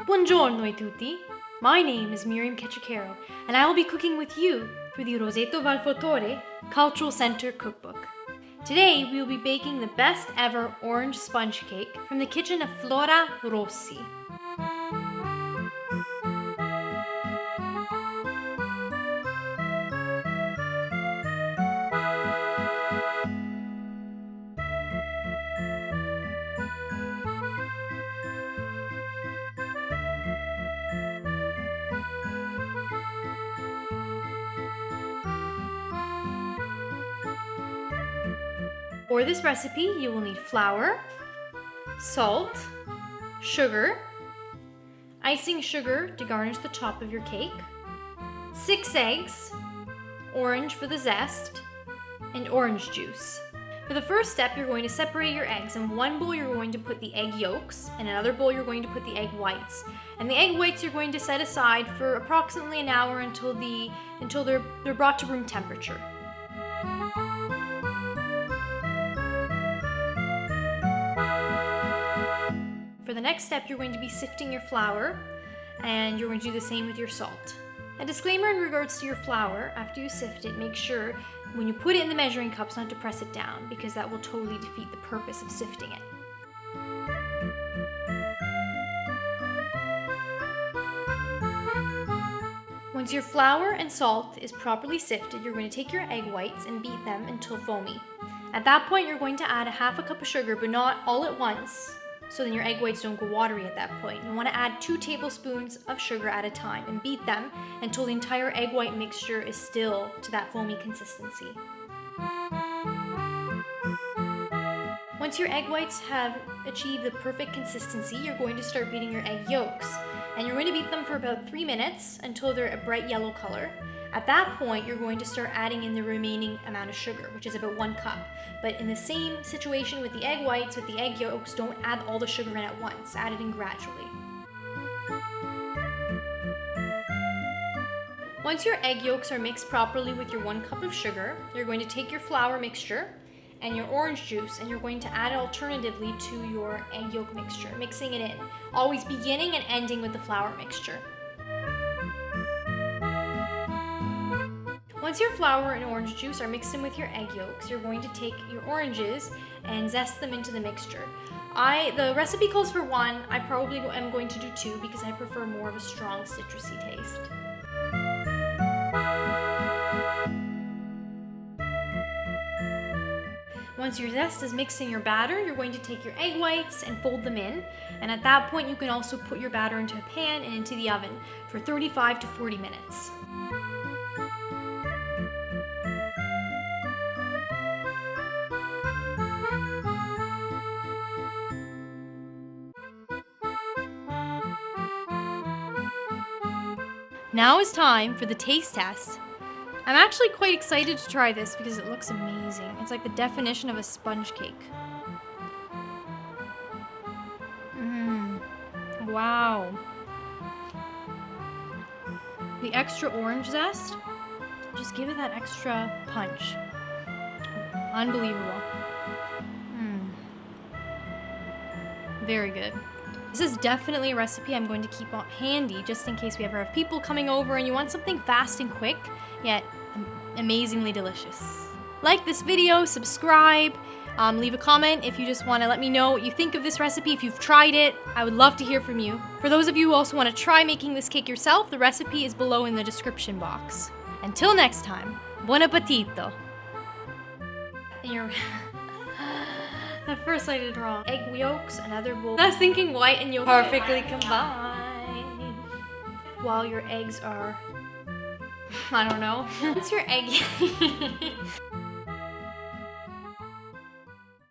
Buongiorno a tutti! My name is Miriam Cacciacarro, and I will be cooking with you for the Roseto Valfortore Cultural Center Cookbook. Today, we will be baking the best ever orange sponge cake from the kitchen of Flora Rossi. For this recipe, you will need flour, salt, sugar, icing sugar to garnish the top of your cake, 6 eggs, orange for the zest, and orange juice. For the first step, you're going to separate your eggs. In one bowl, you're going to put the egg yolks, and in another bowl, you're going to put the egg whites. And the egg whites you're going to set aside for approximately an hour until they're brought to room temperature. For the next step, you're going to be sifting your flour, and you're going to do the same with your salt. A disclaimer in regards to your flour: after you sift it, make sure when you put it in the measuring cups not to press it down, because that will totally defeat the purpose of sifting it. Once your flour and salt is properly sifted, you're going to take your egg whites and beat them until foamy. At that point, you're going to add a half a cup of sugar, but not all at once, so then your egg whites don't go watery at that point. You want to add 2 tablespoons of sugar at a time and beat them until the entire egg white mixture is still to that foamy consistency. Once your egg whites have achieved the perfect consistency, you're going to start beating your egg yolks. And you're going to beat them for about 3 minutes until they're a bright yellow color. At that point, you're going to start adding in the remaining amount of sugar, which is about 1 cup. But in the same situation with the egg whites, with the egg yolks, don't add all the sugar in at once. Add it in gradually. Once your egg yolks are mixed properly with your 1 cup of sugar, you're going to take your flour mixture and your orange juice, and you're going to add it alternatively to your egg yolk mixture, mixing it in, always beginning and ending with the flour mixture. Once your flour and orange juice are mixed in with your egg yolks, you're going to take your oranges and zest them into the mixture. The recipe calls for 1. I probably am going to do 2 because I prefer more of a strong citrusy taste. Once your zest is mixed in your batter, you're going to take your egg whites and fold them in. And at that point, you can also put your batter into a pan and into the oven for 35 to 40 minutes. Now is time for the taste test. I'm actually quite excited to try this because it looks amazing. It's like the definition of a sponge cake. Wow. The extra orange zest, just give it that extra punch. Unbelievable. Very good. This is definitely a recipe I'm going to keep on handy just in case we ever have people coming over and you want something fast and quick, yet amazingly delicious. Like this video, subscribe, leave a comment if you just want to let me know what you think of this recipe. If you've tried it, I would love to hear from you. For those of you who also want to try making this cake yourself, the recipe is below in the description box. Until next time, buon appetito! At first I did wrong. Egg yolks, another bowl. I was thinking white and yolk perfectly combined. While your eggs are, I don't know. What's your egg?